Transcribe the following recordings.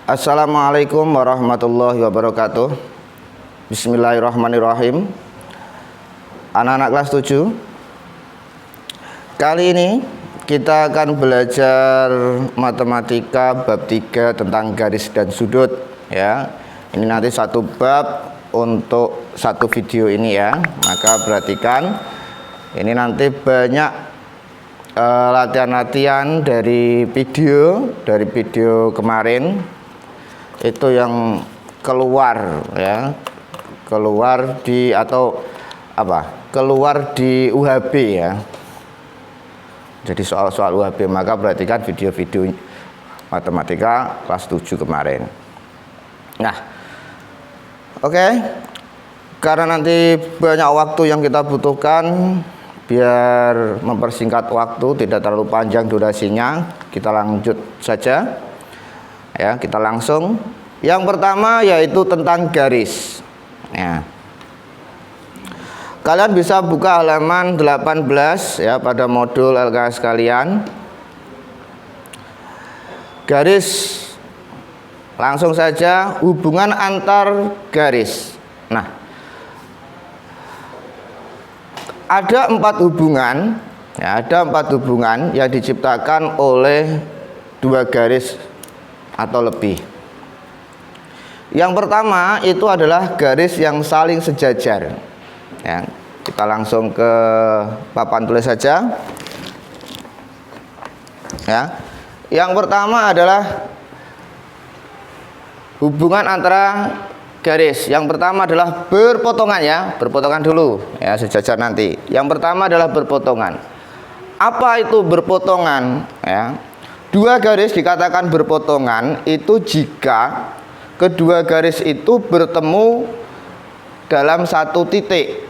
Assalamualaikum warahmatullahi wabarakatuh. Bismillahirrahmanirrahim. Anak-anak kelas 7, kali ini kita akan belajar matematika bab 3 tentang garis dan sudut ya. Ini nanti satu bab untuk satu video ini ya. Maka perhatikan, ini nanti banyak latihan-latihan dari video kemarin itu yang keluar ya, keluar di UHB ya. Jadi soal-soal UHB, maka perhatikan video-video matematika kelas 7 kemarin. Nah, oke. Karena nanti banyak waktu yang kita butuhkan, biar mempersingkat waktu, tidak terlalu panjang durasinya, kita lanjut saja ya, kita langsung. Yang pertama yaitu tentang garis ya. Kalian bisa buka halaman 18 ya pada modul LKS kalian. Garis, langsung saja hubungan antar garis. Nah, ada 4 hubungan ya, ada 4 hubungan yang diciptakan oleh 2 garis atau lebih. Yang pertama itu adalah garis yang saling sejajar ya. Kita langsung ke papan tulis saja ya. Yang pertama adalah hubungan antara garis. Yang pertama adalah berpotongan ya, berpotongan dulu ya, sejajar nanti. Yang pertama adalah berpotongan. Apa itu berpotongan ya? 2 garis dikatakan berpotongan itu jika kedua garis itu bertemu dalam satu titik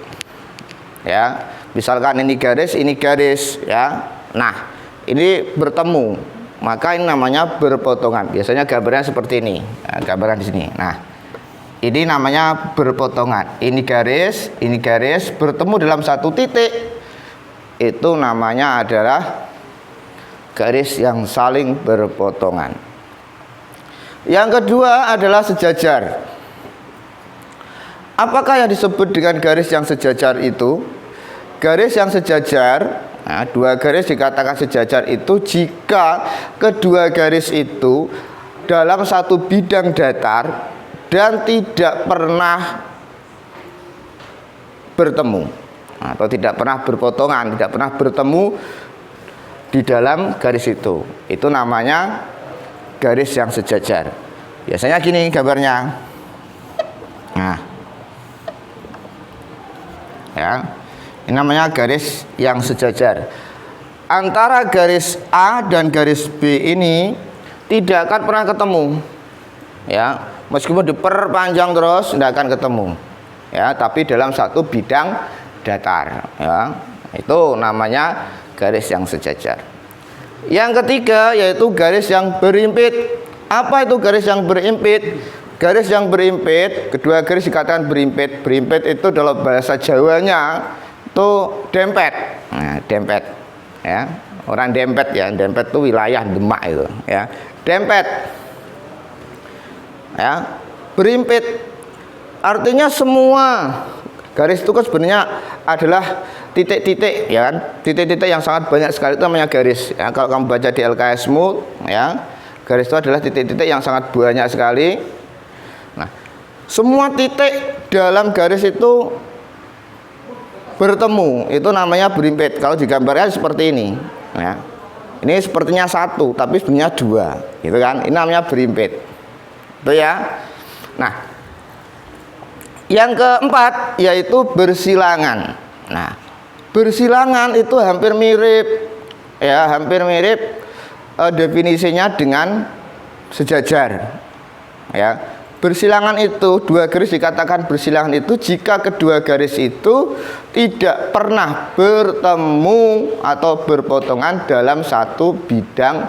ya. Misalkan ini garis ya. Nah, ini bertemu, maka ini namanya berpotongan. Biasanya gambarnya seperti ini ya, gambaran di sini. Nah, ini namanya berpotongan. Ini garis bertemu dalam satu titik, itu namanya adalah garis yang saling berpotongan. Yang kedua adalah sejajar. Apakah yang disebut dengan garis yang sejajar itu? Garis yang sejajar, nah, 2 garis dikatakan sejajar itu jika kedua garis itu dalam satu bidang datar dan tidak pernah bertemu atau tidak pernah berpotongan, tidak pernah bertemu di dalam garis itu. Itu namanya garis yang sejajar. Biasanya gini gambarnya. Nah, ya, ini namanya garis yang sejajar. Antara garis A dan garis B ini tidak akan pernah ketemu ya, meskipun diperpanjang terus tidak akan ketemu ya, tapi dalam satu bidang datar ya. Itu namanya garis yang sejajar. Yang ketiga yaitu garis yang berimpit. Apa itu garis yang berimpit? Garis yang berimpit, kedua garis dikatakan berimpit. Berimpit itu dalam bahasa Jawanya itu dempet. Nah, dempet ya. Orang dempet ya, dempet itu wilayah Demak itu ya. Dempet ya. Berimpit artinya semua garis itu kan sebenarnya adalah titik-titik ya kan, titik-titik yang sangat banyak sekali, itu namanya garis ya. Kalau kamu baca di LKSmu ya, garis itu adalah titik-titik yang sangat banyak sekali. Nah, semua titik dalam garis itu bertemu, itu namanya berimpit. Kalau digambarnya seperti ini ya, ini sepertinya 1 tapi sebenarnya 2 gitu kan, ini namanya berimpit itu ya. Nah, yang keempat yaitu bersilangan. Nah, bersilangan itu hampir mirip ya, hampir mirip definisinya dengan sejajar ya. Bersilangan itu, 2 garis dikatakan bersilangan itu jika kedua garis itu tidak pernah bertemu atau berpotongan dalam satu bidang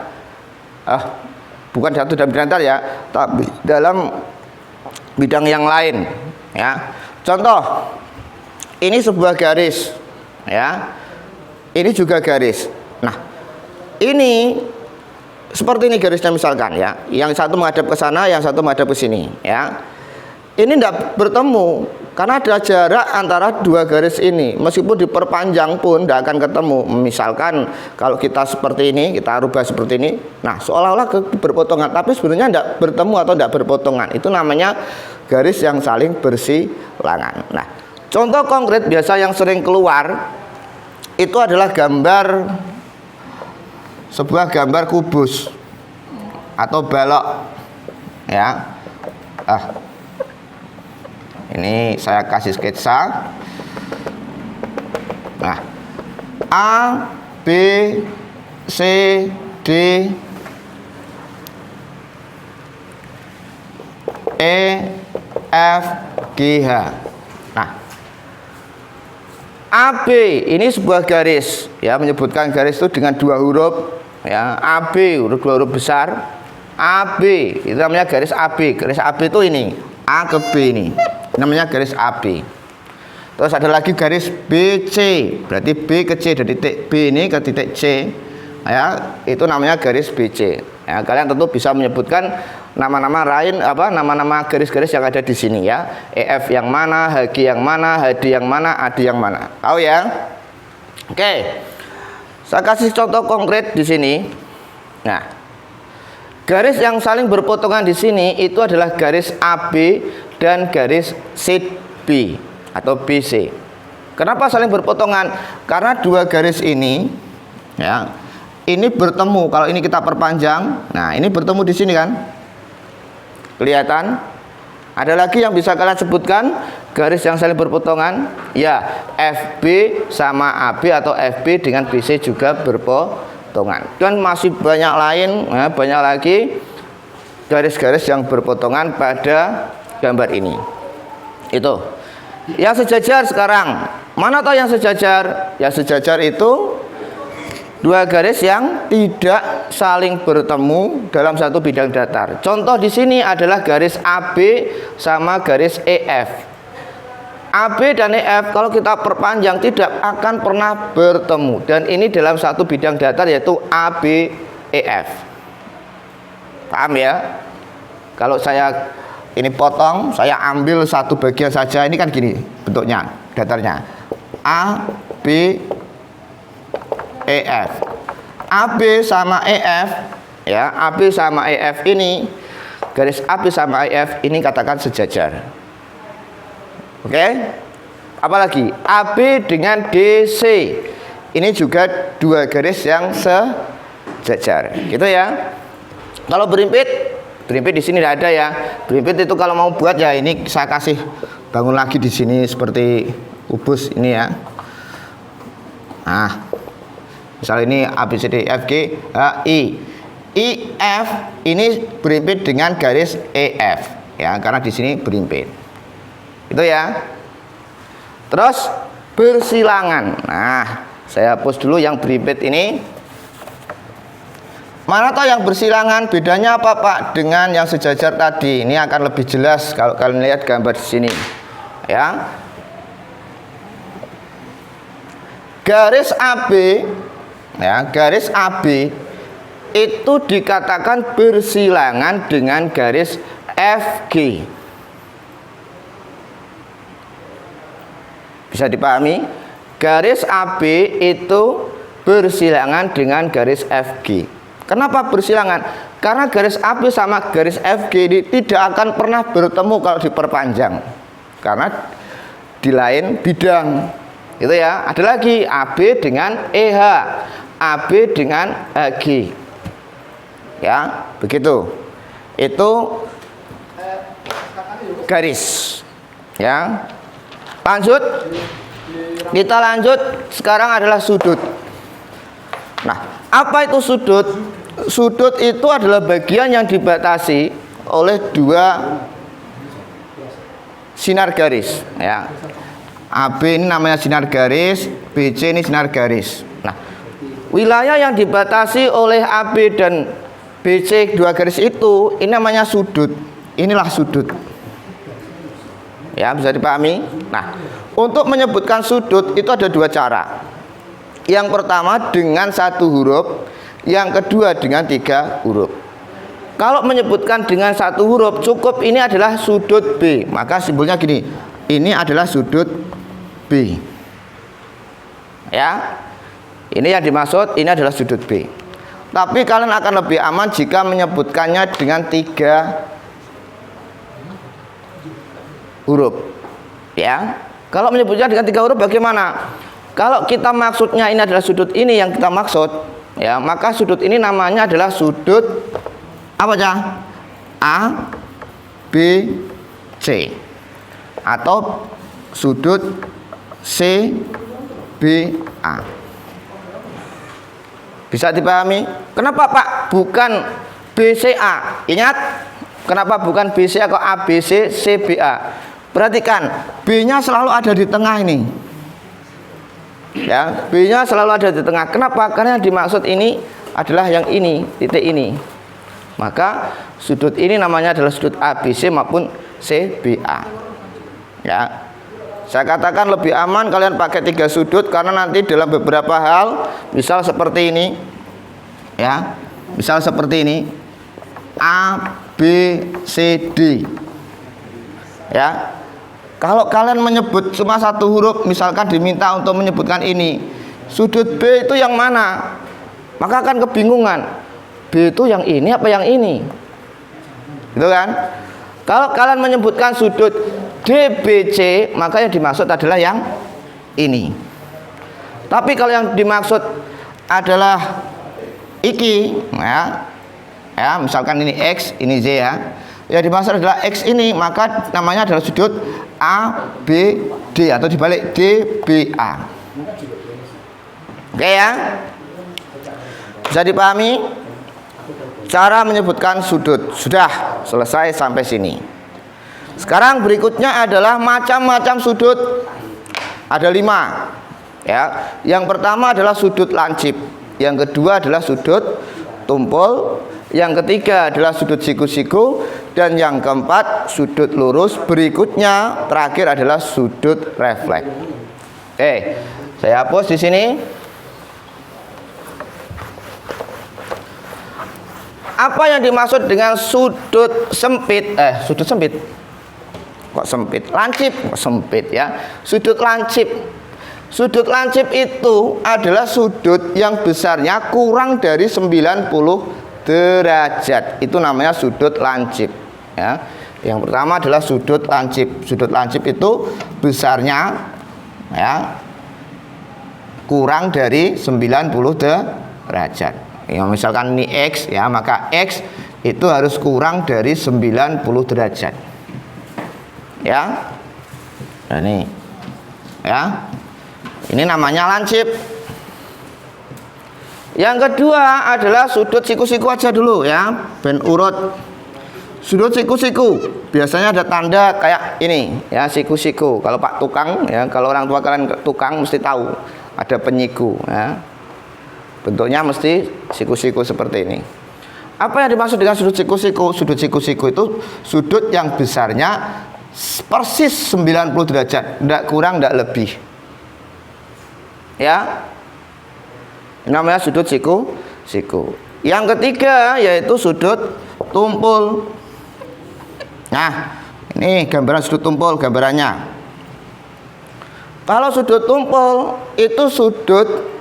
bukan satu dalam bidang datar ya, tapi dalam bidang yang lain ya. Contoh, ini sebuah garis ya, ini juga garis. Nah, ini seperti ini garisnya misalkan ya, yang satu menghadap ke sana, yang satu menghadap ke sini ya. Ini tidak bertemu karena ada jarak antara dua garis ini. Meskipun diperpanjang pun tidak akan ketemu. Misalkan kalau kita seperti ini, kita rubah seperti ini, nah seolah-olah berpotongan, tapi sebenarnya tidak bertemu atau tidak berpotongan. Itu namanya garis yang saling bersilangan. Nah, contoh konkret biasa yang sering keluar itu adalah sebuah gambar kubus atau balok ya. Ini saya kasih sketsa. Nah, A, B, C, D, E, F, G, H. Nah, AB ini sebuah garis ya, menyebutkan garis itu dengan dua huruf ya. AB dua huruf besar. AB itu namanya garis AB. Garis AB itu ini, A ke B ini namanya garis AB. Terus ada lagi garis BC, berarti B ke C, dari titik B ini ke titik C ya, itu namanya garis BC ya. Kalian tentu bisa menyebutkan nama-nama lain, nama-nama garis-garis yang ada di sini ya. EF yang mana, HG yang mana, HD yang mana, AD yang mana, tahu ya? Oke, saya kasih contoh konkret di sini. Nah, garis yang saling berpotongan di sini itu adalah garis AB dan garis CB atau BC. Kenapa saling berpotongan? Karena dua garis ini ya, ini bertemu. Kalau ini kita perpanjang, nah ini bertemu di sini kan? Kelihatan? Ada lagi yang bisa kalian sebutkan garis yang saling berpotongan? Ya, FB sama AB atau FB dengan BC juga berpotongan. Dan masih banyak lain, ya, banyak lagi garis-garis yang berpotongan pada gambar ini. Itu yang sejajar sekarang. Mana tahu yang sejajar? Yang sejajar itu dua garis yang tidak saling bertemu dalam satu bidang datar. Contoh di sini adalah garis AB sama garis EF. AB dan EF kalau kita perpanjang tidak akan pernah bertemu, dan ini dalam satu bidang datar yaitu ABEF. Paham ya? Kalau saya ini potong, saya ambil satu bagian saja, ini kan gini bentuknya, datarnya A, B, EF. AB sama EF ya, AB sama EF ini, garis AB sama EF ini katakan sejajar. Oke? Apalagi AB dengan DC, ini juga dua garis yang sejajar, gitu ya. Kalau berimpit di sini tidak ada ya. Berimpit itu kalau mau buat ya, ini saya kasih bangun lagi di sini seperti kubus ini ya. Nah, misal ini A B C D F G H I. F ini berimpit dengan garis EF ya, karena di sini berimpit. Itu ya. Terus bersilangan. Nah, saya hapus dulu yang berimpit ini. Mana tahu yang bersilangan, bedanya apa Pak dengan yang sejajar tadi? Ini akan lebih jelas kalau kalian lihat gambar di sini ya. Garis AB ya, garis AB itu dikatakan bersilangan dengan garis FG. Bisa dipahami? Garis AB itu bersilangan dengan garis FG. Kenapa bersilangan? Karena garis AB sama garis FG ini tidak akan pernah bertemu kalau diperpanjang, karena di lain bidang. Itu ya. Ada lagi AB dengan EH, AB dengan HG. Ya, begitu. Itu garis. Ya. Lanjut. Kita lanjut. Sekarang adalah sudut. Nah, apa itu sudut? Sudut itu adalah bagian yang dibatasi oleh dua sinar garis ya. AB ini namanya sinar garis, BC ini sinar garis. Nah, wilayah yang dibatasi oleh AB dan BC dua garis itu, ini namanya sudut. Inilah sudut. Ya, bisa dipahami? Nah, untuk menyebutkan sudut itu ada dua cara. Yang pertama dengan satu huruf, yang kedua dengan 3 huruf. Kalau menyebutkan dengan 1 huruf cukup ini adalah sudut B, maka simbolnya gini, ini adalah sudut B. Ya, ini yang dimaksud, ini adalah sudut B. Tapi kalian akan lebih aman jika menyebutkannya dengan 3 huruf. Ya, kalau menyebutnya dengan 3 huruf bagaimana? Kalau kita maksudnya ini adalah sudut ini yang kita maksud, ya, maka sudut ini namanya adalah sudut apa aja? A, B, C, atau sudut C, B, A. Bisa dipahami? Kenapa Pak bukan BCA? Ingat, kenapa bukan BCA kok ABC CBA? Perhatikan, B-nya selalu ada di tengah ini. Ya, B-nya selalu ada di tengah. Kenapa? Karena yang dimaksud ini adalah yang ini, titik ini. Maka sudut ini namanya adalah sudut ABC maupun CBA. Ya. Saya katakan lebih aman kalian pakai 3 sudut karena nanti dalam beberapa hal, misal seperti ini, ya, misal seperti ini, A, B, C, D, ya. Kalau kalian menyebut cuma 1 huruf, misalkan diminta untuk menyebutkan ini, sudut B itu yang mana? Maka akan kebingungan. B itu yang ini apa yang ini? Gitu kan? Kalau kalian menyebutkan sudut DBC, maka yang dimaksud adalah yang ini. Tapi kalau yang dimaksud adalah iki, ya, misalkan ini X, ini Z, ya. Yang dimaksud adalah X ini, maka namanya adalah sudut ABD atau dibalik DBA. Oke ya? Bisa dipahami? Cara menyebutkan sudut. Sudah selesai sampai sini. Sekarang berikutnya adalah macam-macam sudut. Ada 5. Ya. Yang pertama adalah sudut lancip. Yang kedua adalah sudut tumpul. Yang ketiga adalah sudut siku-siku. Dan yang keempat sudut lurus. Berikutnya terakhir adalah sudut refleks. Oke, saya hapus di sini. Apa yang dimaksud dengan sudut sempit? Sudut sempit. Kok sempit? Lancip, kok sempit ya. Sudut lancip. Sudut lancip itu adalah sudut yang besarnya kurang dari 90 derajat. Itu namanya sudut lancip, ya. Yang pertama adalah sudut lancip. Sudut lancip itu besarnya, ya, kurang dari 90 derajat. Ya, misalkan ini X, ya, maka X itu harus kurang dari 90 derajat. Ya. Nah, ini. Ya. Ini namanya lancip. Yang kedua adalah sudut siku-siku aja dulu, ya. Ben urut. Sudut siku-siku biasanya ada tanda kayak ini, ya, siku-siku. Kalau Pak tukang, ya, kalau orang tua kalian tukang mesti tahu ada penyiku, ya. Bentuknya mesti siku-siku seperti ini. Apa yang dimaksud dengan sudut siku-siku? Sudut siku-siku itu sudut yang besarnya persis 90 derajat, tidak kurang, tidak lebih. Ya. Namanya sudut siku-siku. Yang ketiga yaitu sudut tumpul. Nah, ini gambaran sudut tumpul gambarannya. Kalau sudut tumpul itu sudut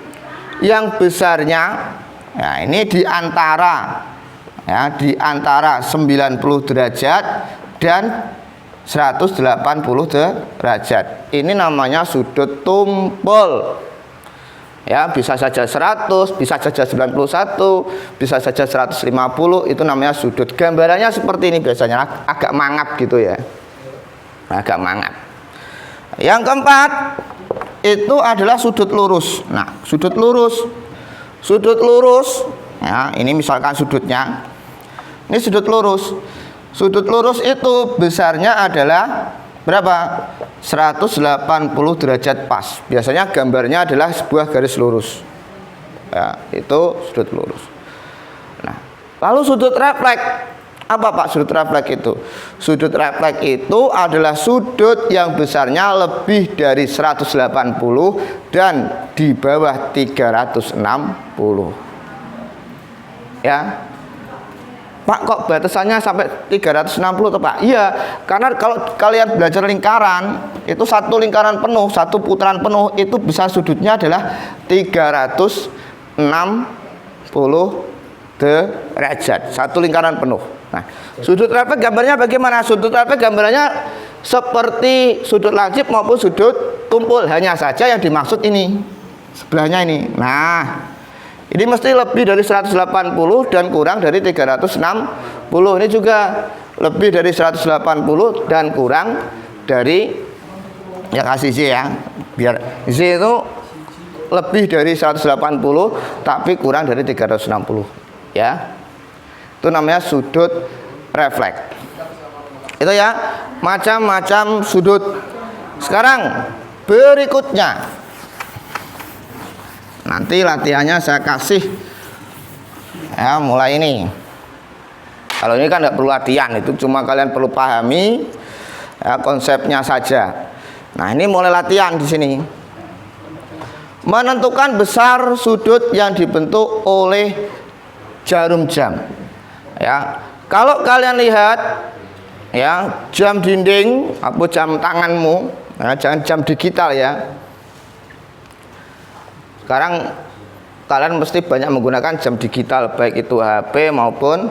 yang besarnya, ya, ini di antara, ya, di antara 90 derajat dan 180 derajat. Ini namanya sudut tumpul. Ya, bisa saja 100, bisa saja 91, bisa saja 150, itu namanya sudut. Gambarannya seperti ini biasanya, agak mangap gitu ya. Agak mangap. Yang keempat itu adalah sudut lurus. Nah, sudut lurus. Sudut lurus, ya, ini misalkan sudutnya. Ini sudut lurus. Sudut lurus itu besarnya adalah berapa? 180 derajat pas. Biasanya gambarnya adalah sebuah garis lurus. Ya, itu sudut lurus. Nah, lalu sudut refleks. Apa Pak sudut refleks itu? Sudut refleks itu adalah sudut yang besarnya lebih dari 180 dan di bawah 360. Ya. Pak, kok batasannya sampai 360 toh Pak? Iya, karena kalau kalian belajar lingkaran, itu satu lingkaran penuh, satu putaran penuh itu besar sudutnya adalah 360 derajat. Satu lingkaran penuh. Nah, sudut refleks gambarnya bagaimana? Sudut refleks gambarnya seperti sudut lancip maupun sudut tumpul, hanya saja yang dimaksud ini sebelahnya ini. Nah, ini mesti lebih dari 180 dan kurang dari 360. Ini juga lebih dari 180 dan kurang dari, ya kasih Z ya, biar Z itu lebih dari 180 tapi kurang dari 360 ya. Itu namanya sudut refleks. Itu ya, macam-macam sudut. Sekarang berikutnya, nanti latihannya saya kasih ya, mulai ini. Kalau ini kan tidak perlu latihan, itu cuma kalian perlu pahami ya, konsepnya saja. Nah, ini mulai latihan di sini. Menentukan besar sudut yang dibentuk oleh jarum jam. Ya, kalau kalian lihat ya, jam dinding atau jam tanganmu, ya, jangan jam digital ya. Sekarang kalian mesti banyak menggunakan jam digital, baik itu HP maupun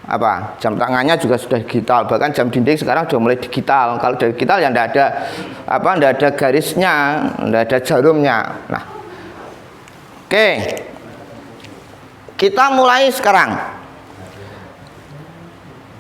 apa, jam tangannya juga sudah digital. Bahkan jam dinding sekarang sudah mulai digital. Kalau digital ya tidak ada apa, tidak ada garisnya, tidak ada jarumnya. Nah, oke, kita mulai sekarang.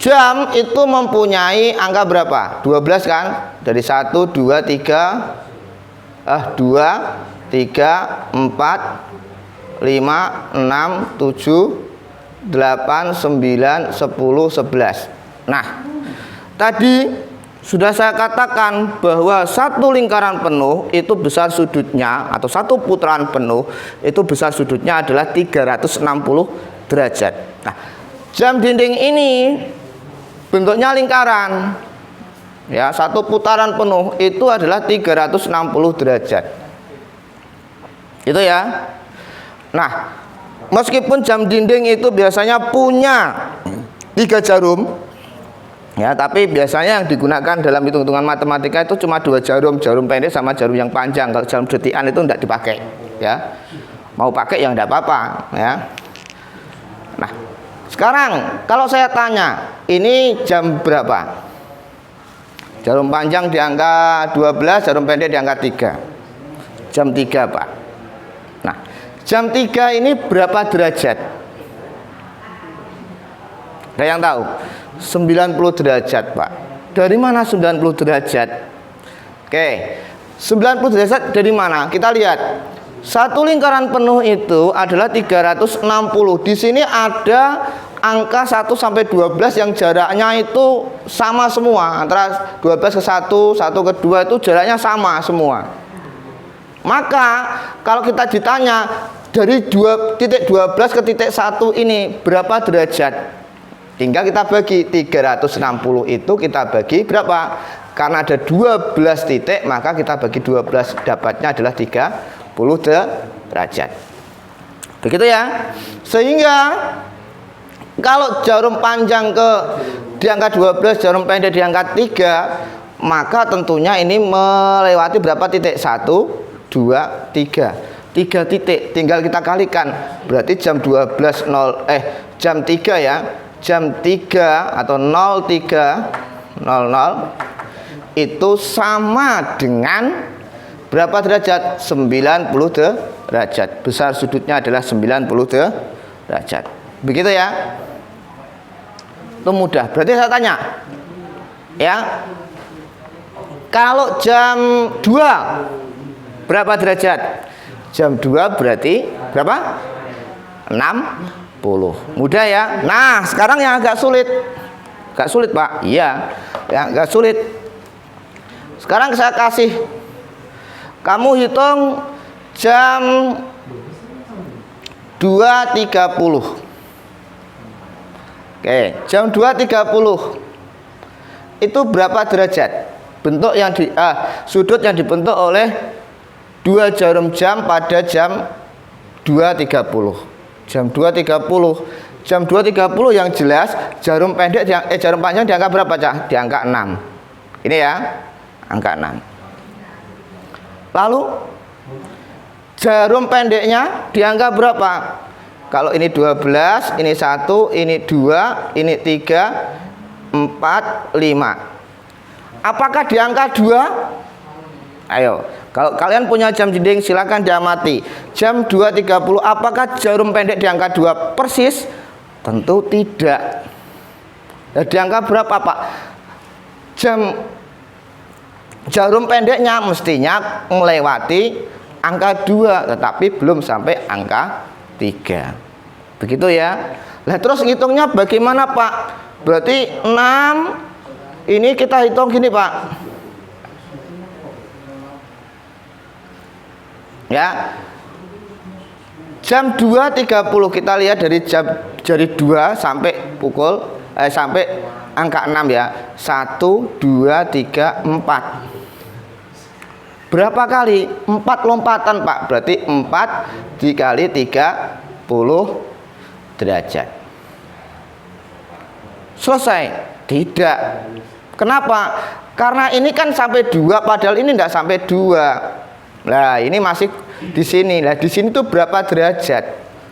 Jam itu mempunyai angka berapa? 12 kan? Dari 1, 2, 3 2 3, 4, 5, 6, 7, 8, 9, 10, 11. Nah, tadi sudah saya katakan bahwa satu lingkaran penuh itu besar sudutnya, atau satu putaran penuh itu besar sudutnya adalah 360 derajat. Nah, jam dinding ini bentuknya lingkaran. Ya, satu putaran penuh itu adalah 360 derajat. Itu ya. Nah, meskipun jam dinding itu biasanya punya 3 jarum ya, tapi biasanya yang digunakan dalam hitung-hitungan matematika itu cuma 2 jarum, jarum pendek sama jarum yang panjang. Kalau jarum detikan itu tidak dipakai ya. Mau pakai ya tidak apa-apa ya. Nah, sekarang kalau saya tanya, ini jam berapa? Jarum panjang di angka 12, jarum pendek di angka 3. Jam 3 Pak. Nah, jam 3 ini berapa derajat? Ada yang tahu? 90 derajat Pak. Dari mana 90 derajat? Oke, 90 derajat dari mana? Kita lihat. Satu lingkaran penuh itu adalah 360. Di sini ada angka 1 sampai 12 yang jaraknya itu sama semua. Antara 12 ke 1, 1 ke 2 itu jaraknya sama semua. Maka kalau kita ditanya dari 2.12 ke titik 1 ini berapa derajat? Tinggal kita bagi 360 itu kita bagi berapa? Karena ada 12 titik, maka kita bagi 12, dapatnya adalah 30 derajat. Begitu ya. Sehingga kalau jarum panjang di angka 12, jarum pendek di angka 3, maka tentunya ini melewati berapa titik? 1, 2, 3. 3 titik, tinggal kita kalikan. Berarti jam jam 3 ya. Jam 3 atau 03.00 itu sama dengan berapa derajat? 90 derajat. Besar sudutnya adalah 90 derajat. Begitu ya. Itu mudah. Berarti saya tanya ya, kalau jam 2 berapa derajat? Jam 2 berarti berapa? 60. Mudah ya. Nah, sekarang yang agak sulit. Agak sulit Pak. Iya, yang agak sulit. Sekarang saya kasih kamu hitung jam 2.30. Oke, jam 2.30 itu berapa derajat? Bentuk yang sudut yang dibentuk oleh 2 jarum jam pada jam 2.30. Jam 2.30. Jam 2.30 yang jelas jarum pendek jarum panjang di angka berapa, Cah? Di angka 6. Ini ya, angka 6. Lalu jarum pendeknya di angka berapa? Kalau ini 12, ini 1, ini 2, ini 3, 4, 5. Apakah di angka 2? Ayo, kalau kalian punya jam dinding silakan diamati. Jam 2.30 apakah jarum pendek di angka 2 persis? Tentu tidak. Nah, di angka berapa, Pak? Jarum pendeknya mestinya melewati angka 2 tetapi belum sampai angka 3. Begitu ya. Nah, terus hitungnya bagaimana, Pak? Berarti 6 ini kita hitung gini, Pak. Ya. Jam 2.30 kita lihat dari 2 sampai sampai angka 6 ya. 1 2 3 4. Berapa kali? 4 lompatan, Pak. Berarti 4 dikali 30 derajat. Selesai? Tidak. Kenapa? Karena ini kan sampai 2 padahal ini enggak sampai 2. Nah, ini masih di sini. Nah, di sini tuh berapa derajat?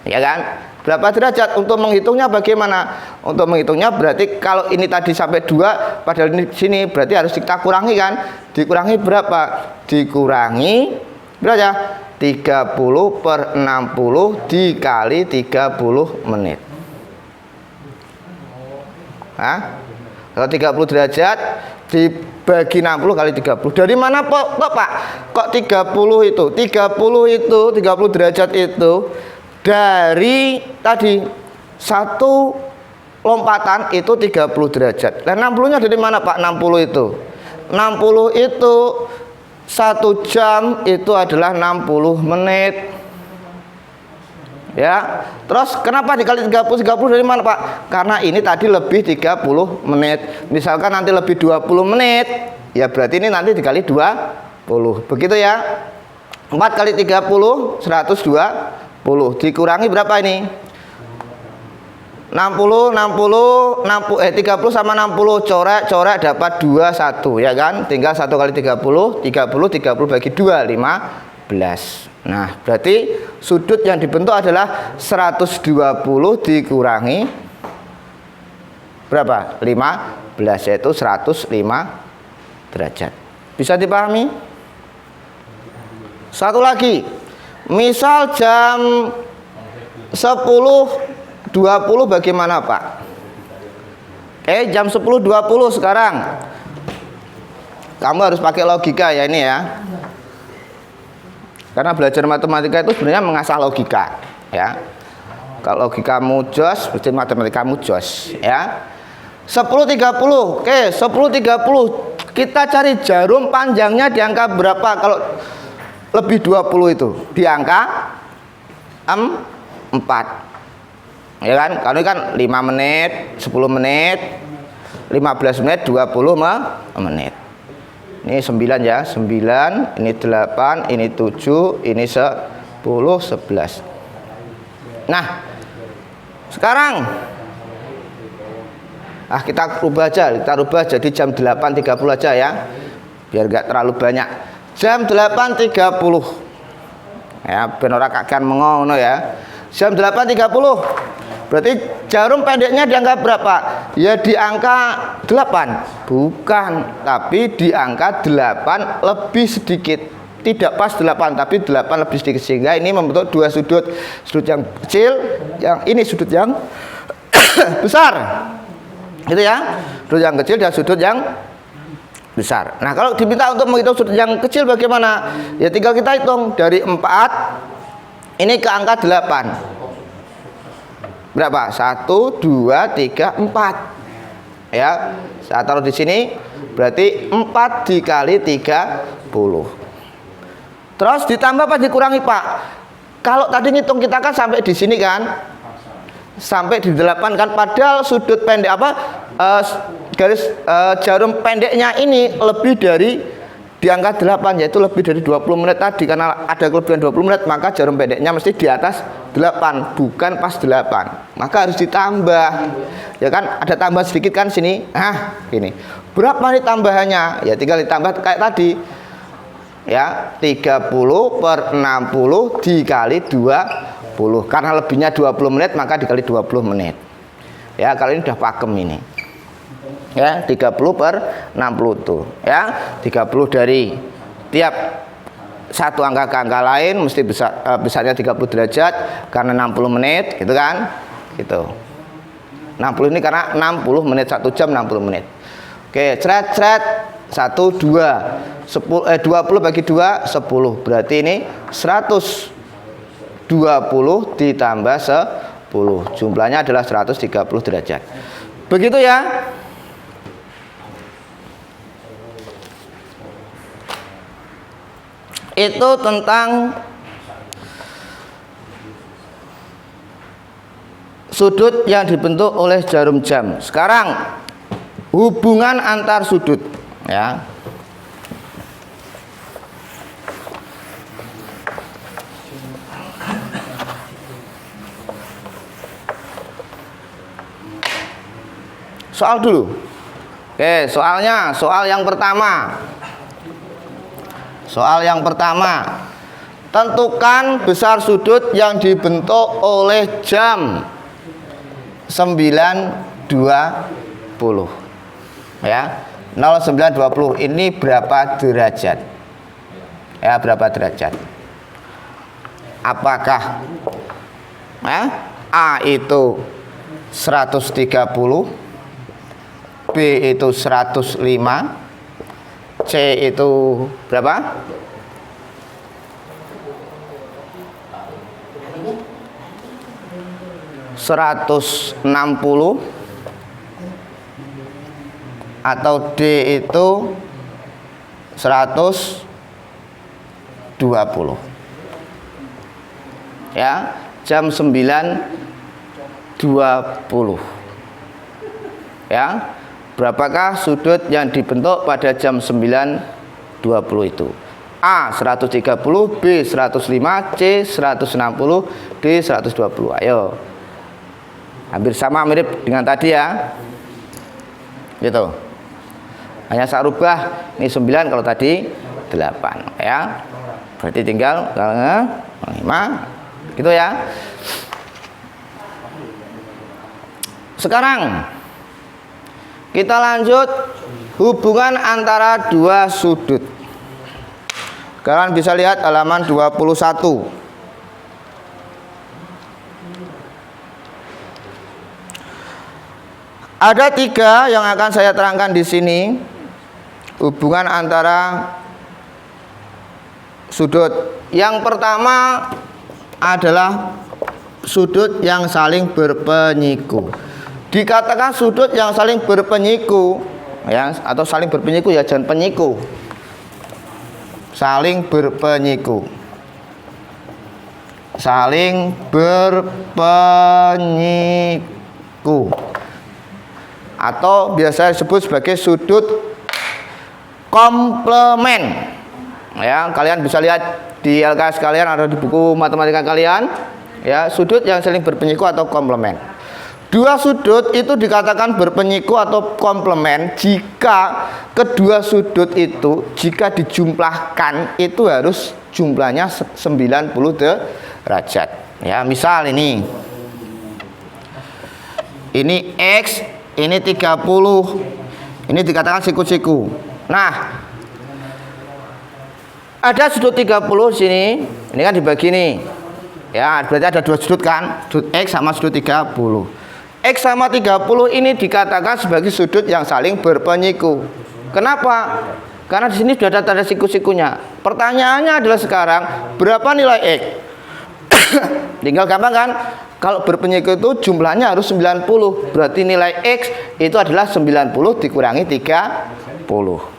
Ya kan? Berapa derajat? Untuk menghitungnya bagaimana? Untuk menghitungnya berarti kalau ini tadi sampai 2 padahal ini di sini berarti harus kita kurangi kan? Dikurangi berapa? Dikurangi berapa ya? 30 per 60 dikali 30 menit. Hah? Kalau 30 derajat dibagi 60 kali 30. Dari mana kok Pak? Kok 30 itu? 30 derajat itu dari tadi satu lompatan itu 30 derajat. Nah, 60-nya dari mana, Pak? 60 itu. 60 itu 1 jam itu adalah 60 menit. Ya. Terus kenapa dikali 30? 30 dari mana, Pak? Karena ini tadi lebih 30 menit. Misalkan nanti lebih 20 menit, ya berarti ini nanti dikali 20. Begitu ya. 4 kali 30 120. Dikurangi berapa ini? 30 sama 60 coret dapat 21 ya kan? Tinggal 1 kali 30 bagi 2 15. Nah, berarti sudut yang dibentuk adalah 120 dikurangi berapa? 15, yaitu 105 derajat. Bisa dipahami? Satu lagi. Misal jam 10.20 bagaimana, Pak? Jam 10.20 sekarang. Kamu harus pakai logika ya ini ya. Karena belajar matematika itu sebenarnya mengasah logika, ya. Kalau logikamu jos, berarti matematikamu jos, ya. 10.30. Oke, 10.30. Kita cari jarum panjangnya di angka berapa kalau lebih 20 itu? Di angka 4. Ya kan? Kalau ini kan 5 menit, 10 menit, 15 menit, 20 menit. Ini 9 ya, 9, ini 8, ini 7, ini 10, 11. Nah, sekarang kita rubah jadi jam 8.30 aja ya. Biar enggak terlalu banyak. Jam 8.30. Ya, ben ora kakean mengono ya. Jam 8.30. Berarti jarum pendeknya di angka berapa? Ya di angka 8. Bukan, tapi di angka 8 lebih sedikit. Tidak pas 8, tapi 8 lebih sedikit. Sehingga ini membentuk dua sudut. Sudut yang kecil, yang ini sudut yang besar. Gitu ya. Sudut yang kecil dan sudut yang besar. Nah, kalau diminta untuk menghitung sudut yang kecil bagaimana? Ya tinggal kita hitung dari 4 ini ke angka 8. Berapa? 1 2 3 4. Ya, saya taruh di sini berarti 4 dikali 30. Terus ditambah apa dikurangi, Pak? Kalau tadi ngitung kita kan sampai di sini kan? Sampai di 8 kan, padahal sudut pendek garis jarum pendeknya ini lebih dari di angka 8, yaitu lebih dari 20 menit tadi. Karena ada kelebihan 20 menit, maka jarum pendeknya mesti di atas 8, bukan pas 8. Maka harus ditambah. Ya kan, ada tambah sedikit kan sini. Gini. Berapa nih tambahannya? Ya tinggal ditambah kayak tadi. Ya, 30 per 60 dikali 20. Karena lebihnya 20 menit, maka dikali 20 menit. Ya, kalau ini udah pakem ini. Ya, 30 per 60 tuh. Ya, 30 dari tiap satu angka ke angka lain mesti besarnya 30 derajat karena 60 menit, gitu kan? Gitu. 60 ini karena 60 menit, 1 jam 60 menit. Oke, cret 1 2 20 bagi 2 10. Berarti ini 120 ditambah 10. Jumlahnya adalah 130 derajat. Begitu ya. Itu tentang sudut yang dibentuk oleh jarum jam. Sekarang hubungan antar sudut, ya. Soal dulu. Oke, soalnya soal yang pertama. Soal yang pertama, tentukan besar sudut yang dibentuk oleh jam 9.20. Ya, 09.20 ini berapa derajat? Ya, berapa derajat? Apakah A itu 130, B itu 105, C itu berapa? 160, atau D itu 120. Ya, jam 9.20. Ya, berapakah sudut yang dibentuk pada jam 9.20 itu? A 130, B 105, C 160, D 120. Ayo. Hampir sama, mirip dengan tadi ya. Gitu. Hanya saya rubah, ini 9 kalau tadi 8 ya. Berarti tinggal 5 gitu ya. Sekarang kita lanjut hubungan antara dua sudut. Kalian bisa lihat halaman 21. Ada 3 yang akan saya terangkan di sini. Hubungan antara sudut. Yang pertama adalah sudut yang saling berpenyiku. Dikatakan sudut yang saling berpenyiku, ya, atau saling berpenyiku ya, jangan penyiku. Saling berpenyiku. Saling berpenyiku. Atau biasa disebut sebagai sudut komplement. Ya, kalian bisa lihat di LKS kalian, ada di buku matematika kalian, ya, sudut yang saling berpenyiku atau komplement. Dua sudut itu dikatakan berpenyiku atau komplement jika kedua sudut itu jika dijumlahkan itu harus jumlahnya 90 derajat. Ya, misal ini X, ini 30. Ini dikatakan siku-siku. Nah, ada sudut 30 sini. Ini kan dibagi nih. Ya, berarti ada dua sudut kan? Sudut X sama sudut 30. X sama 30 ini dikatakan sebagai sudut yang saling berpenyiku. Kenapa? Karena di sini sudah ada tanda siku-sikunya. Pertanyaannya adalah sekarang, berapa nilai X? Tinggal gampang kan? Kalau berpenyiku itu jumlahnya harus 90. Berarti nilai X itu adalah 90 dikurangi 30.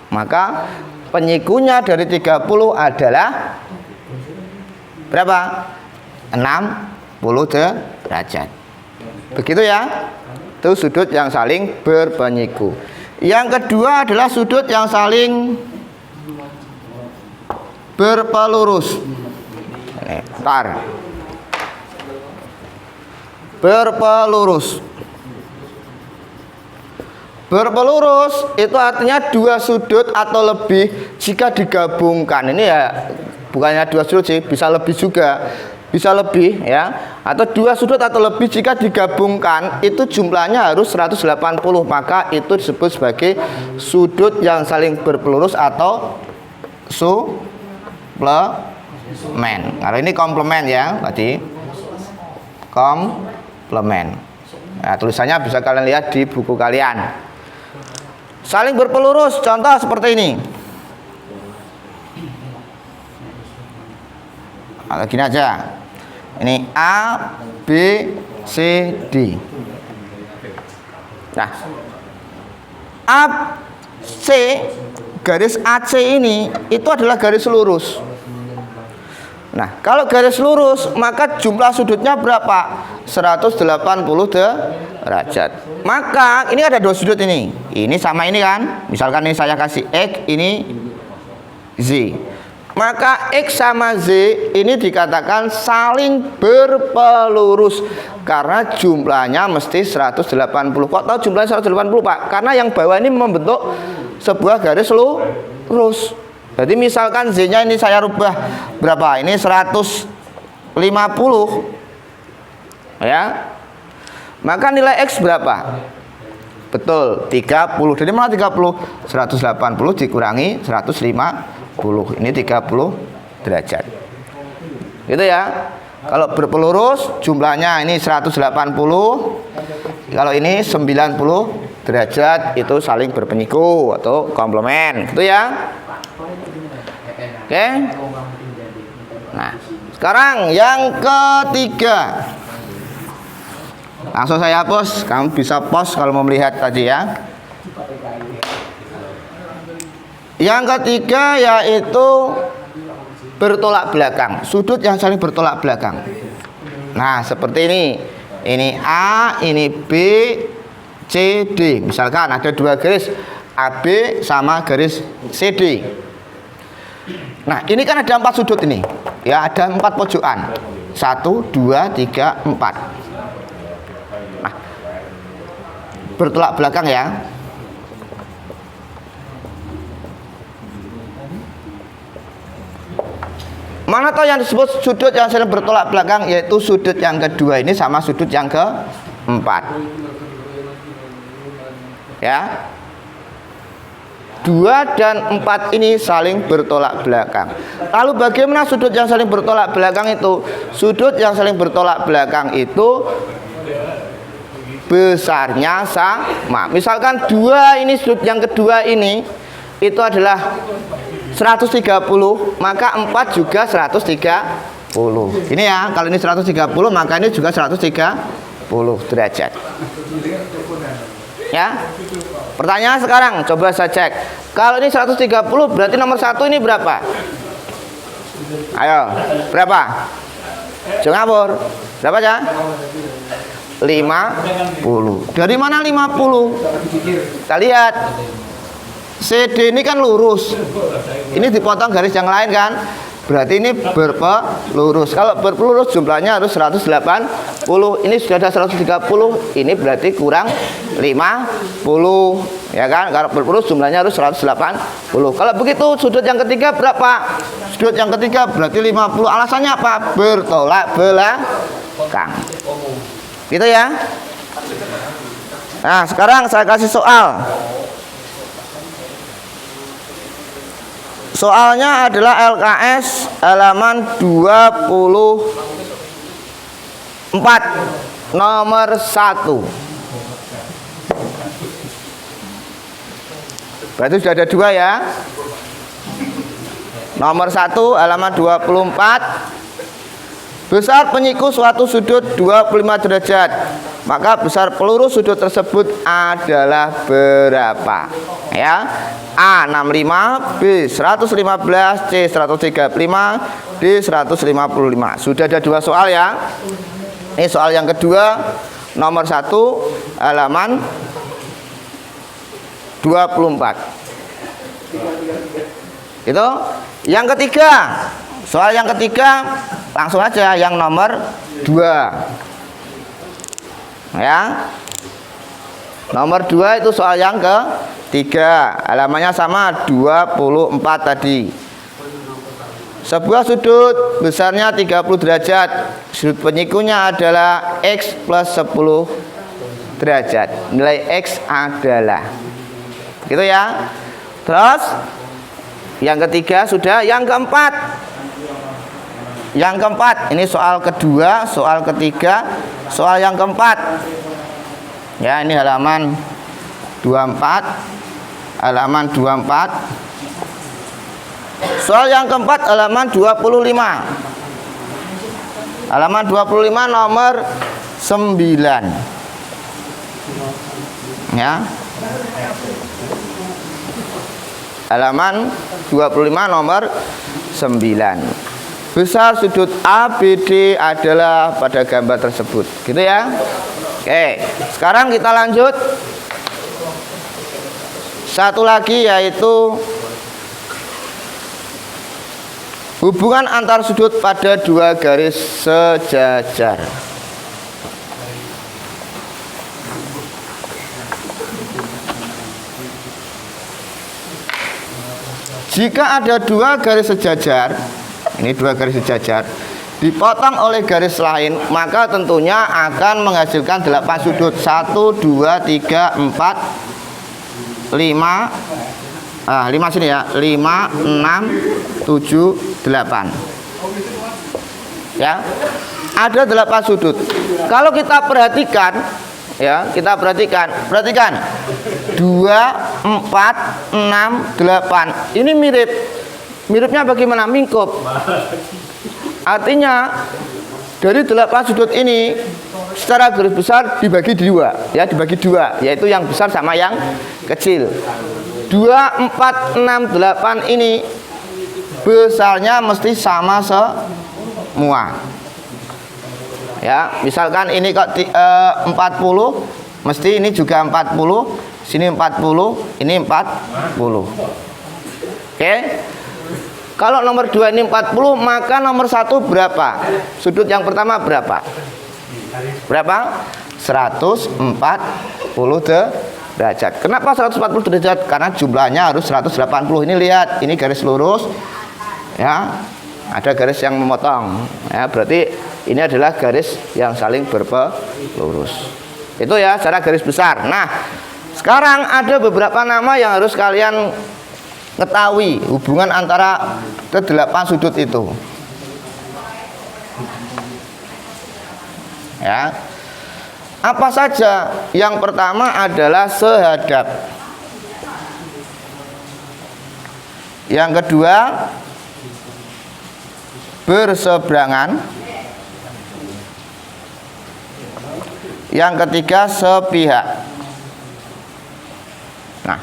Maka penyikunya dari 30 adalah berapa? 60 derajat. Begitu ya. Itu sudut yang saling berpenyiku. Yang kedua adalah sudut yang saling berpelurus. Ini, tar. Berpelurus. Berpelurus itu artinya dua sudut atau lebih jika digabungkan. Ini ya bukannya dua sudut sih, bisa lebih juga. Bisa lebih ya. Atau dua sudut atau lebih jika digabungkan itu jumlahnya harus 180. Maka itu disebut sebagai sudut yang saling berpelurus atau suplemen. Kalau ini komplement ya, tadi komplement. Nah, tulisannya bisa kalian lihat di buku kalian. Saling berpelurus, contoh seperti ini. Nah, gini aja. Ini A, B, C, D. Nah, A, C, garis AC ini itu adalah garis lurus. Nah, kalau garis lurus maka jumlah sudutnya berapa? 180 derajat. Maka ini ada dua sudut ini. Ini sama ini kan? Misalkan ini saya kasih X, ini Z. Maka X sama Z ini dikatakan saling berpelurus karena jumlahnya mesti 180. Kok tahu jumlahnya 180, Pak? Karena yang bawah ini membentuk sebuah garis lurus. Jadi misalkan Z-nya ini saya rubah berapa? Ini 150 ya. Maka nilai X berapa? Betul, 30. Jadi mana 30? 180 dikurangi 150. Ini 30 derajat. Gitu ya. Kalau berpelurus jumlahnya ini 180. Kalau ini 90 derajat itu saling berpenyiku atau komplement. Gitu ya. Oke. Nah, sekarang yang ketiga. Langsung saya hapus. Kamu bisa pause kalau mau melihat tadi ya. Yang ketiga yaitu bertolak belakang, sudut yang saling bertolak belakang. Nah, seperti ini. Ini A, ini B, C, D. Misalkan ada dua garis AB sama garis CD. Nah, ini kan ada 4 sudut ini. Ya, ada 4 pojokan. 1, 2, 3, 4. Nah, bertolak belakang ya. Mana tahu yang disebut sudut yang saling bertolak belakang, yaitu sudut yang kedua ini sama sudut yang keempat. Ya. 2 dan 4 ini saling bertolak belakang. Lalu bagaimana sudut yang saling bertolak belakang itu? Sudut yang saling bertolak belakang itu besarnya sama. Misalkan 2 ini sudut yang kedua ini itu adalah 130, maka 4 juga 130. Ini ya, kalau ini 130 maka ini juga 130 derajat. Ya. Pertanyaan sekarang, coba saya cek. Kalau ini 130 berarti nomor 1 ini berapa? Ayo, berapa? Jangan ngawur. Berapa ya? 50. Dari mana 50? Kita lihat. CD ini kan lurus. Ini dipotong garis yang lain kan? Berarti ini berpelurus. Kalau berpelurus jumlahnya harus 180. Ini sudah ada 130. Ini berarti kurang 50. Ya kan? Kalau berpelurus jumlahnya harus 180. Kalau begitu sudut yang ketiga berapa? Sudut yang ketiga berarti 50. Alasannya apa? Bertolak belakang. Gitu ya. Nah, sekarang saya kasih soal. Soalnya adalah LKS halaman 24 nomor 1. Berarti sudah ada 2 ya. Nomor 1 halaman 24. Besar penyiku suatu sudut 25 derajat. Maka besar pelurus sudut tersebut adalah berapa? Ya. A 65, B 115, C 135, D 155. Sudah ada 2 soal ya. Ini soal yang kedua, nomor 1 halaman 24. Itu Yang ketiga, soal yang ketiga langsung aja yang nomor 2. Ya. Nomor 2 itu soal yang ketiga. Halamannya sama 24 tadi. Sebuah sudut besarnya 30 derajat. Sudut penyikunya adalah X plus 10 derajat. Nilai X adalah. Gitu ya. Terus yang ketiga sudah, yang keempat. Yang keempat, ini soal kedua, soal ketiga, soal yang keempat. Ya, ini halaman 24. Halaman 24. Soal yang keempat halaman 25. Halaman 25 nomor 9. Ya. Halaman 25 nomor 9. Besar sudut ABD adalah pada gambar tersebut. Gitu ya. Oke, sekarang kita lanjut. Satu lagi yaitu hubungan antar sudut pada dua garis sejajar. Jika ada dua garis sejajar, ini dua garis sejajar, dipotong oleh garis lain, maka tentunya akan menghasilkan 8 sudut. 1, 2, 3, 4, 5. 5 sini ya. 5, 6, 7, 8. Ya. Ada 8 sudut. Kalau kita perhatikan, ya, kita perhatikan 2, 4, 6, 8. Ini mirip. Miripnya bagaimana? Mingkup. Artinya dari 8 sudut ini secara garis besar dibagi 2, ya, dibagi 2, yaitu yang besar sama yang kecil. 2, 4, 6, 8 ini besarnya mesti sama semua. Ya, misalkan ini kok 40, mesti ini juga 40, sini 40, ini 40. Oke. Kalau nomor 2 ini 40, maka nomor 1 berapa? Sudut yang pertama berapa? Berapa? 140 derajat. Kenapa 140 derajat? Karena jumlahnya harus 180. Ini lihat, ini garis lurus. Ya. Ada garis yang memotong. Ya, berarti ini adalah garis yang saling berpelurus. Itu ya secara garis besar. Nah, sekarang ada beberapa nama yang harus kalian ketahui hubungan antara ke-8 sudut itu. Ya. Apa saja? Yang pertama adalah sehadap. Yang kedua berseberangan. Yang ketiga sepihak. Nah,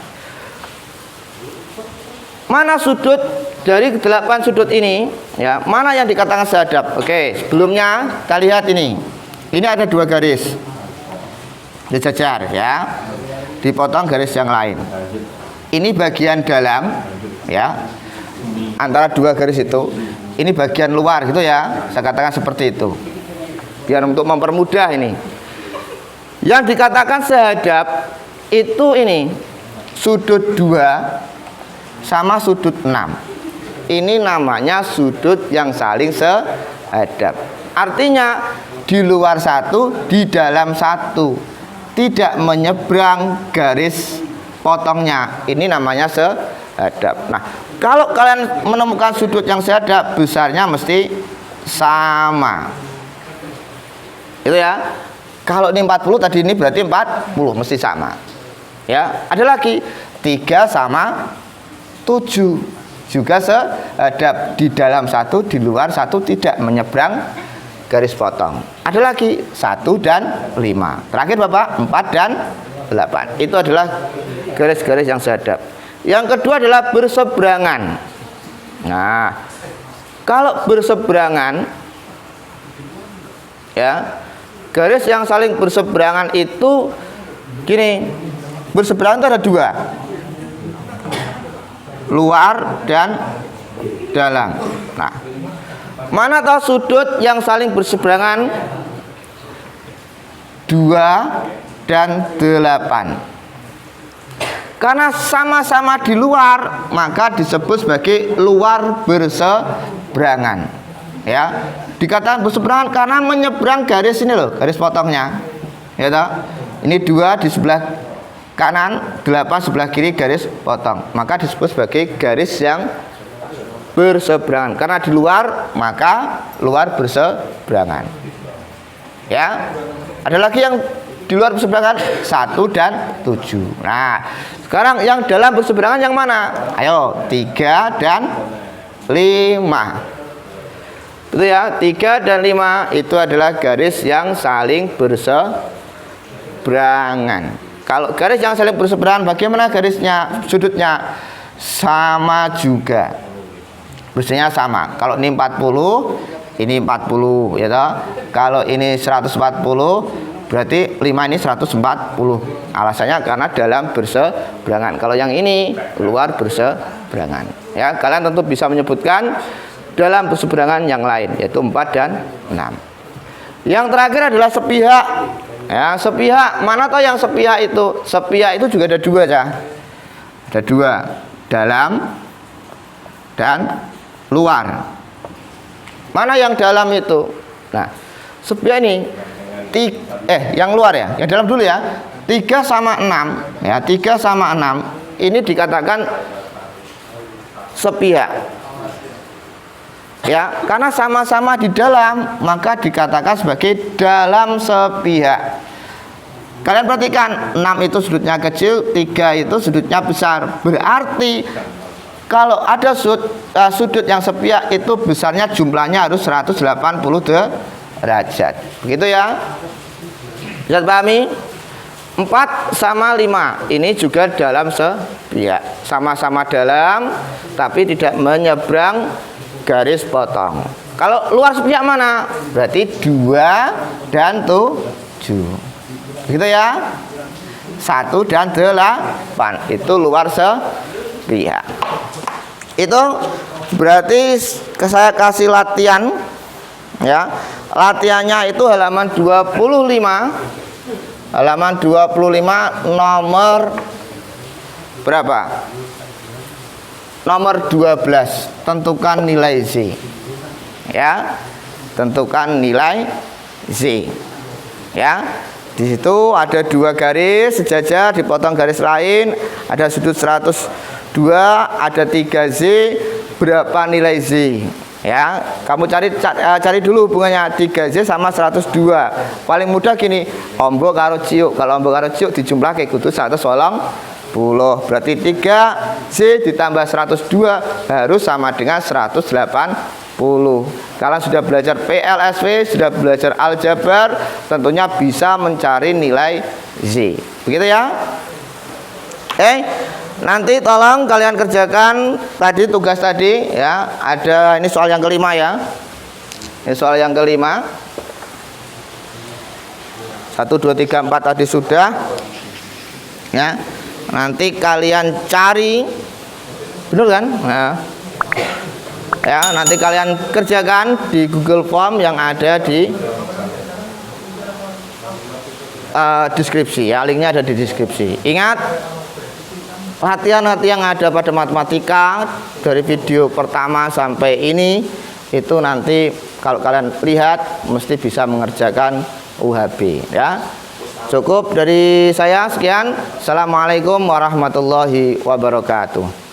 mana sudut dari 8 sudut ini, ya, mana yang dikatakan sehadap? Oke, sebelumnya kita lihat ini. Ini ada 2 garis sejajar, ya. Dipotong garis yang lain. Ini bagian dalam, ya. Antara 2 garis itu. Ini bagian luar gitu ya. Saya katakan seperti itu. Biar untuk mempermudah ini. Yang dikatakan sehadap itu ini sudut 2 sama sudut 6. Ini namanya sudut yang saling sehadap. Artinya di luar 1, di dalam 1, tidak menyeberang garis potongnya. Ini namanya sehadap. Nah, kalau kalian menemukan sudut yang sehadap, besarnya mesti sama. Itu ya. Kalau ini 40, tadi ini berarti 40, mesti sama. Ya, ada lagi 3 sama 7 juga sehadap, di dalam 1, di luar 1, tidak menyeberang garis potong. Ada lagi 1 dan 5. Terakhir Bapak 4 dan 8. Itu adalah garis-garis yang sehadap. Yang kedua adalah berseberangan. Nah, kalau berseberangan, ya, garis yang saling berseberangan itu gini. Berseberangan itu ada 2, luar dan dalam. Nah, mana tahu sudut yang saling berseberangan 2 dan 8. Karena sama-sama di luar, maka disebut sebagai luar berseberangan. Ya, dikatakan berseberangan karena menyeberang garis ini loh, garis potongnya. Ya toh? Ini 2 di sebelah kanan, 8 sebelah kiri garis potong. Maka disebut sebagai garis yang berseberangan. Karena di luar, maka luar berseberangan. Ya. Ada lagi yang di luar berseberangan 1 dan 7. Nah, sekarang yang dalam berseberangan yang mana? Ayo, 3 dan 5. Betul ya? 3 dan 5 itu adalah garis yang saling berseberangan. Kalau garis yang saling berseberangan, bagaimana garisnya? Sudutnya sama juga. Bersihnya sama. Kalau ini 40, ini 40, ya toh? Kalau ini 140, berarti 5 ini 140. Alasannya karena dalam berseberangan. Kalau yang ini luar berseberangan. Ya, kalian tentu bisa menyebutkan dalam berseberangan yang lain, yaitu 4 dan 6. Yang terakhir adalah sepihak. Ya, sepihak. Mana tahu yang sepihak itu? Sepihak itu juga ada 2 ya. Ada 2, dalam dan luar. Mana yang dalam itu? Nah, sepihak ini yang luar ya, yang dalam dulu ya. 3 sama 6 ya, 3 sama 6 ini dikatakan sepihak. Ya, karena sama-sama di dalam, maka dikatakan sebagai dalam sepihak. Kalian perhatikan, 6 itu sudutnya kecil, 3 itu sudutnya besar. Berarti kalau ada sudut yang sepihak itu besarnya jumlahnya harus 180 derajat. Begitu ya. Bisa dipahami? 4 sama 5 ini juga dalam sepihak. Sama-sama dalam tapi tidak menyeberang garis potong. Kalau luar sepihak mana? Berarti 2 dan 7. Begitu ya. 1 dan 8 itu luar sepihak. Itu berarti saya kasih latihan ya. Latihannya itu halaman 25. Halaman 25 nomor berapa? Nomor 12. Tentukan nilai Z. Ya. Tentukan nilai Z. Ya. Di situ ada 2 garis sejajar dipotong garis lain, ada sudut 102, ada 3Z, berapa nilai Z? Ya, kamu cari dulu hubungannya 3Z sama 102. Paling mudah gini, ombok karo ciuk. Kalau ombok karo ciuk dijumlahke kudu 180. Berarti 3Z ditambah 102 harus sama dengan 180. Kalian sudah belajar PLSW, sudah belajar aljabar, tentunya bisa mencari nilai Z. Begitu ya? Nanti tolong kalian kerjakan tadi tugas tadi ya. Ada ini soal yang kelima ya. Ini soal yang kelima. 1, 2, 3, 4 tadi sudah. Ya. Nanti kalian cari, benar kan? Nah. Ya, nanti kalian kerjakan di Google Form yang ada di deskripsi ya. Linknya ada di deskripsi. Ingat, latihan-latihan yang ada pada matematika dari video pertama sampai ini itu nanti kalau kalian lihat mesti bisa mengerjakan UHB ya. Cukup dari saya, sekian. Assalamualaikum warahmatullahi wabarakatuh.